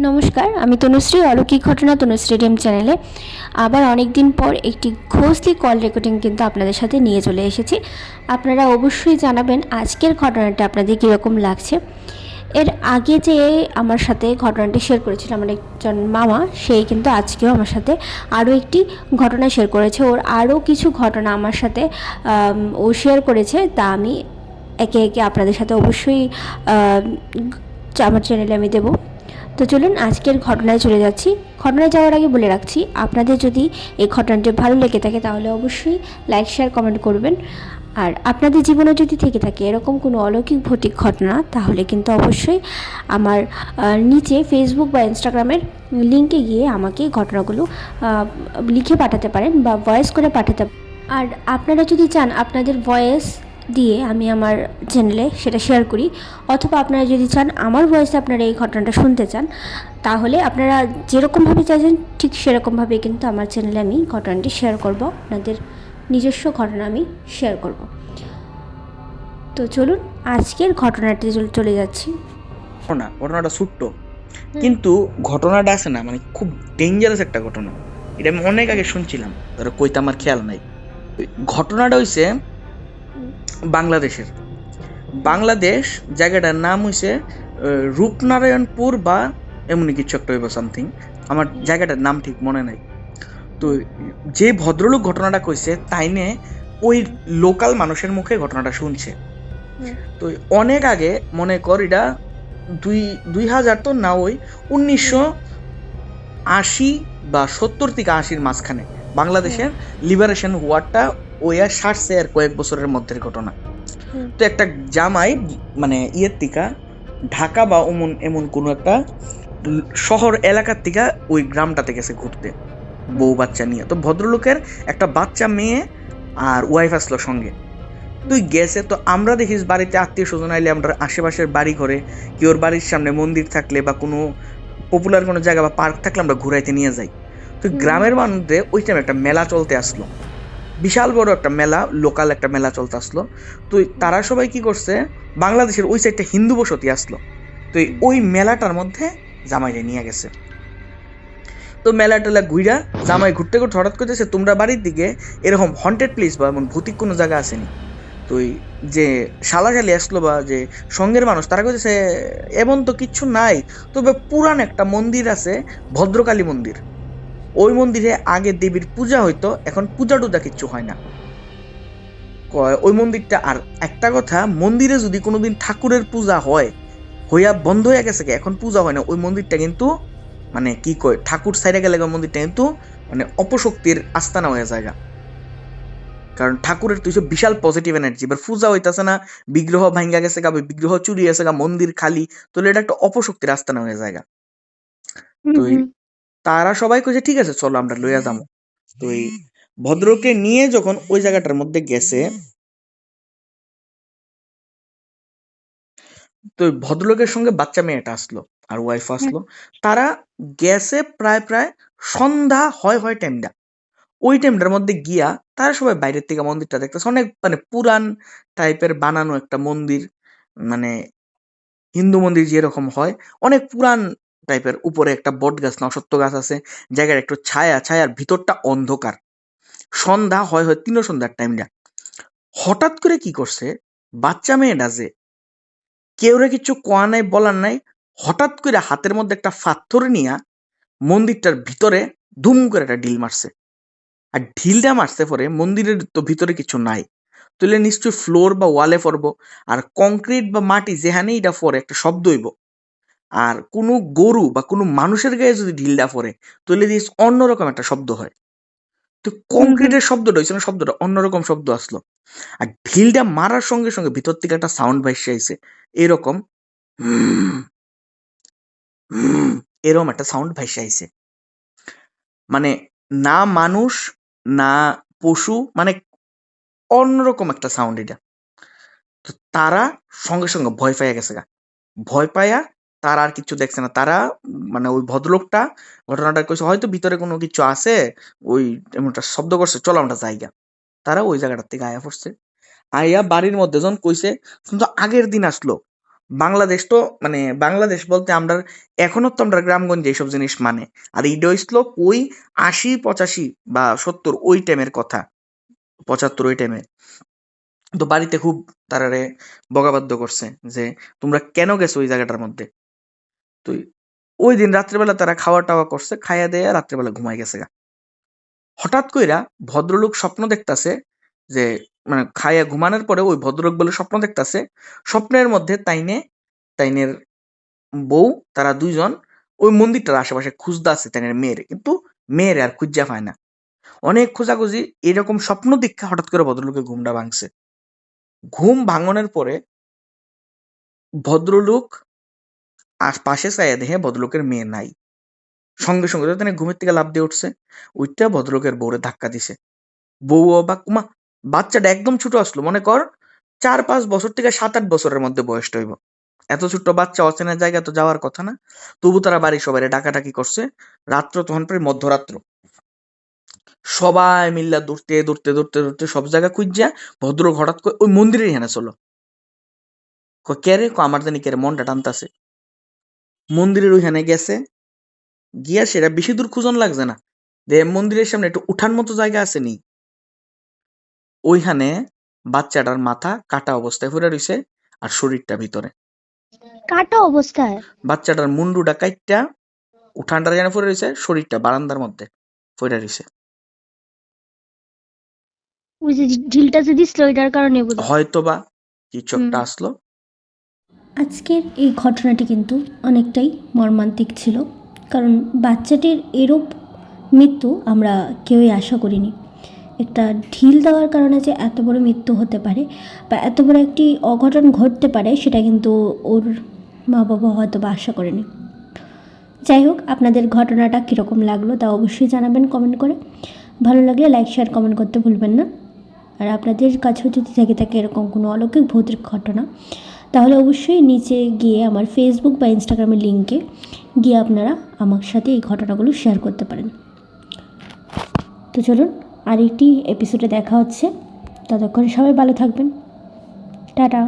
নমস্কার, আমি তনুশ্রী। অলৌকিক ঘটনা তনুশ্রী ড্রিম চ্যানেলে আবার অনেক দিন পর একটি ঘোষলি কল রেকর্ডিং কিন্তু আপনাদের সাথে নিয়ে চলে এসেছি। আপনারা অবশ্যই জানাবেন আজকের ঘটনাটা আপনাদের কীরকম লাগছে। এর আগে যে আমার সাথে ঘটনাটি শেয়ার করেছিল আমার একজন মামা, সেই কিন্তু আজকেও আমার সাথে আরও একটি ঘটনা শেয়ার করেছে। ওর আরও কিছু ঘটনা আমার সাথে ও শেয়ার করেছে, তা আমি একে একে আপনাদের সাথে অবশ্যই আমার চ্যানেলে আমি দেবো। তো চলুন আজকের ঘটনায় চলে যাচ্ছি। ঘটনায় যাওয়ার আগে বলে রাখছি, আপনাদের যদি এই ঘটনাটি ভালো লেগে থাকে তাহলে অবশ্যই লাইক, শেয়ার, কমেন্ট করবেন। আর আপনাদের জীবনে যদি থেকে থাকে এরকম কোনো অলৌকিক ভৌতিক ঘটনা, তাহলে কিন্তু অবশ্যই আমার নিচে ফেসবুক বা ইনস্টাগ্রামের লিঙ্কে গিয়ে আমাকে ঘটনাগুলো লিখে পাঠাতে পারেন বা ভয়েস করে পাঠাতে পারেন। আর আপনারা যদি চান আপনাদের ভয়েস দিয়ে আমি আমার চ্যানেলে সেটা শেয়ার করি, অথবা আপনারা যদি চান আমার ভয়েসে আপনারা এই ঘটনাটা শুনতে চান, তাহলে আপনারা যেরকমভাবে চাইছেন ঠিক সেরকমভাবে কিন্তু আমার চ্যানেলে আমি ঘটনাটি শেয়ার করব। আপনাদের নিজস্ব ঘটনা আমি শেয়ার করব। তো চলুন আজকের ঘটনাটি চলে যাচ্ছি। ঘটনাটা ছোট্ট, কিন্তু ঘটনাটা আছে না, মানে খুব ডেঞ্জারাস একটা ঘটনা। এটা আমি অনেক আগে শুনছিলাম, ধরো কইতে আমার খেয়াল নাই। ঘটনাটা হইছে বাংলাদেশের। বাংলাদেশ জায়গাটার নাম হইছে রূপনারায়ণপুর বা এমনই কিছু একটা হইব সামথিং, আমার জায়গাটার নাম ঠিক মনে নাই। তো যে ভদ্রলোক ঘটনাটা কইছে তাইনে ওই লোকাল মানুষের মুখে ঘটনাটা শুনছে। তো অনেক আগে, মনে কর এটা 2000 তো না, ওই 1980 বা 70 থেকে 80-র মাঝখানে বাংলাদেশের লিবারেশন ওয়ারটা ওই আর সারছে আর কয়েক বছরের মধ্যের ঘটনা। তো একটা জামাই মানে ইয়ের থেকে ঢাকা বা এমন কোনো একটা শহর এলাকার থেকে ওই গ্রামটাতে গেছে ঘুরতে বউ বাচ্চা নিয়ে। তো ভদ্রলোকের একটা বাচ্চা মেয়ে আর ওয়াইফ আসলো সঙ্গে। তুই গেছে, তো আমরা দেখিস বাড়িতে আত্মীয় স্বজন আইলে আমরা আশেপাশের বাড়ি ঘরে কেউর বাড়ির সামনে মন্দির থাকলে বা কোনো পপুলার কোনো জায়গা বা পার্ক থাকলে আমরা ঘুরাইতে নিয়ে যাই। তো গ্রামের মানুষদের ওই টাইমে একটা মেলা চলতে আসলো, বিশাল বড় একটা মেলা, লোকাল একটা মেলা চলতে আসলো। তো তারা সবাই কি করছে, বাংলাদেশের ওই সাইডটা হিন্দু বসতি আসলো। তো ওই মেলাটার মধ্যে জামাইরে নিয়ে গেছে। তো মেলা টেলা ঘুইরা জামাই ঘুরতে ঘুরতে হঠাৎ করতেছে, তোমরা বাড়ির দিকে এরকম হন্টেড প্লেস বা এমন ভৌতিক কোনো জায়গা আসেনি? তো ওই যে শালাশালি আসলো বা যে সঙ্গের মানুষ, তারা কইতেছে এমন তো কিচ্ছু নাই, তবে পুরান একটা মন্দির আছে, ভদ্রকালী মন্দির। ওই মন্দিরে আগে দেবীর পূজা হইতো, এখন পূজা টুজা কিচ্ছু হয় না। কয় ওই মন্দিরটা, আর একটা কথা, মন্দিরে যদি কোনোদিন ঠাকুরের পূজা হয় হইয়া বন্ধ হয়ে গেছে, এখন পূজা হয় না, ওই মন্দিরটা কিন্তু মানে কি কয়, ঠাকুর সাইডে গেলে ওই মন্দিরটা কিন্তু মানে অপশক্তির আস্তানা হয়ে যায়। কারণ ঠাকুরের তো এইসব বিশাল পজিটিভ এনার্জি, এবার পূজা হইতাছে না, বিগ্রহ ভাঙ্গা গেছে গা, বিগ্রহ চুরি গেছে গা, মন্দির খালি, তাহলে এটা একটা অপশক্তির আস্তানা হয়ে যায়। তো তারা সবাই কইছে ঠিক আছে চলো আমরা লইয়া যাবো। তো এই ভদ্রকে নিয়ে যখন ওই জায়গাটার মধ্যে গেছে, তো ভদ্রলোকের সঙ্গে বাচ্চা মেয়েটা আসলো আর ওয়াইফ আসলো। তারা গেছে প্রায় প্রায় সন্ধ্যা হয় টাইমটা। ওই টাইমটার মধ্যে গিয়া তারা সবাই বাইরের থেকে মন্দিরটা দেখতেছে, অনেক মানে পুরান টাইপের বানানো একটা মন্দির, মানে হিন্দু মন্দির যেরকম হয়, অনেক পুরান টাইপের। উপরে একটা বট গাছ না অশ্বত্থ গাছ আছে, জায়গার একটু ছায়া ছায়ার, ভিতরটা অন্ধকার। সন্ধ্যা হয় 3 সন্ধ্যার টাইমটা। হঠাৎ করে কি করছে, বাচ্চা মেয়েটা যে কেউরে কিছু কোয়া নাই বলার নাই, হঠাৎ করে হাতের মধ্যে একটা পাথর নিয়া মন্দিরটার ভিতরে ধুম করে একটা ঢিল মারছে। আর ঢিলটা মারছে পরে মন্দিরের তো ভিতরে কিছু নাই, তাহলে নিশ্চয়ই ফ্লোর বা ওয়ালে পড়বো। আর কংক্রিট বা মাটি যেখানেই এটা পড়ে একটা শব্দ হইব। আর কোনো গরু বা কোনো মানুষের গায়ে যদি ঢিলটা পড়ে, তাহলে দিয়ে অন্যরকম একটা শব্দ হয়। তো কংক্রিটের শব্দটা হয়েছে না, শব্দটা অন্যরকম শব্দ আসলো। আর ঢিলটা মারার সঙ্গে সঙ্গে ভিতর থেকে একটা সাউন্ড ভাইসে আইছে, এরকম এরকম একটা সাউন্ড ভাইসে আইছে। মানে না মানুষ না পশু, মানে অন্যরকম একটা সাউন্ড এটা। তো তারা সঙ্গে সঙ্গে ভয় পাইয়া গেছে গা। ভয় পাইয়া তারা আর কিছু দেখছে না। তারা মানে ওই ভদ্রলোকটা ঘটনাটা কইছে হয়তো ভিতরে কোনো কিছু আছে, ওই এমন একটা শব্দ করছে, চলো আমরা যাইগা। তারা ওই জায়গাটার থেকে আয়া পড়ছে। আইয়া বাড়ির মধ্যে যখন কইছে, কিন্তু আগের দিন আসলো, বাংলাদেশ তো মানে বাংলাদেশ বলতে আমরা এখনো তো আমরা গ্রামগঞ্জে এইসব জিনিস মানে, আর এইটা হইছিল ওই 80 85 বা 70 ওই টাইমের কথা, 75 ওই টাইমে। তো বাড়িতে খুব তারারে বকাবাদ্য করছে যে তোমরা কেন গেছো ওই জায়গাটার মধ্যে। তো ওই দিন রাত্রেবেলা তারা খাওয়া টাওয়া করছে, খাইয়া দেয়া রাত্রেবেলা ঘুমাই গেছে গা। হঠাৎ কইরা ভদ্রলোক স্বপ্ন দেখতাছে যে মানে খাইয়া ঘুমানোর পরে ওই ভদ্রলোক বলে স্বপ্ন দেখতাছে, স্বপ্নের মধ্যে তাইনের বউ তারা দুইজন ওই মন্দিরটার আশেপাশে খুঁজতাছে তাইনের মেয়ের, কিন্তু মেয়ের আর খুঁজা পায় না। অনেক খোঁজাখুঁজি এরকম স্বপ্ন দীক্ষা হঠাৎ করে ভদ্রলোকের ঘুমটা ভাঙছে। ঘুম ভাঙনের পরে ভদ্রলোক পাশে চাইয়া দেখে ভদ্রলোকের মেয়ে নাই। সঙ্গে সঙ্গে তো তিনি ঘুমের থেকে লাফ দিয়ে উঠছে, ওইটা ভদ্রলোকের বউরে ধাক্কা দিছে। বউ অবাক, মা বাচ্চাটা একদম ছোট আসলো, মনে কর 4 5 বছর থেকে 7 8 বছরের মধ্যে বয়সটা হইব। এত ছোট্ট বাচ্চা অচেনা জায়গা তো যাওয়ার কথা না। তবু তারা বাড়ির সবাই ডাকাডাকি করছে। রাত্র তখন প্রায় মধ্যরাত্র, সবাই মিল্লা দৌড়তে দৌড়তে দৌড়তে দৌড়তে সব জায়গা খুঁজা ভদ্রলোক হঠাৎ করে ওই মন্দিরের এখানে চলো। কে রে? আমার জানি কে রে, মনটা টানতাছে। মন্দিরের ওইখানে গেছে, গিয়া সেটা বেশি দূর খুঁজন লাগছে না, যে মন্দিরের সামনে একটু উঠান মতো জায়গা আছে নি, ওইখানে বাচ্চাটার মাথা কাটা অবস্থায় পড়ে রইছে, আর শরীরটা ভিতরে। কাটা অবস্থায়? বাচ্চাটার মুন্ডুটা কাইটটা উঠানটা যেন পড়ে রইছে, শরীরটা বারান্দার মধ্যে পড়ে রইছে। ওই যে ঢিলটা যে দিছিল ওইটার কারণে বোধহয়। হয়তোবা কিছু একটা আসলো। আজকের এই ঘটনাটি কিন্তু অনেকটাই মর্মান্তিক ছিল, কারণ বাচ্চাটির এরূপ মৃত্যু আমরা কেউই আশা করিনি। একটা ঢিল দেওয়ার কারণে যে এত বড় মৃত্যু হতে পারে বা এত বড় একটি অঘটন ঘটতে পারে, সেটা কিন্তু ওর মা বাবা হয়তো বা আশা করেনি। যাই হোক, আপনাদের ঘটনাটা কীরকম লাগলো তা অবশ্যই জানাবেন কমেন্ট করে। ভালো লাগলে লাইক শেয়ার কমেন্ট করতে ভুলবেন না। আর আপনাদের কাছেও যদি থেকে থাকে এরকম কোনো অলৌকিক ভৌতিক ঘটনা, তাহলে অবশ্যই নিচে গিয়ে আমার ফেসবুক বা ইনস্টাগ্রামের লিঙ্কে গিয়ে আপনারা আমার সাথে এই ঘটনাগুলো শেয়ার করতে পারেন। তো চলুন আরেকটি এপিসোডে দেখা হচ্ছে, ততক্ষণ সবাই ভালো থাকবেন। টাটা।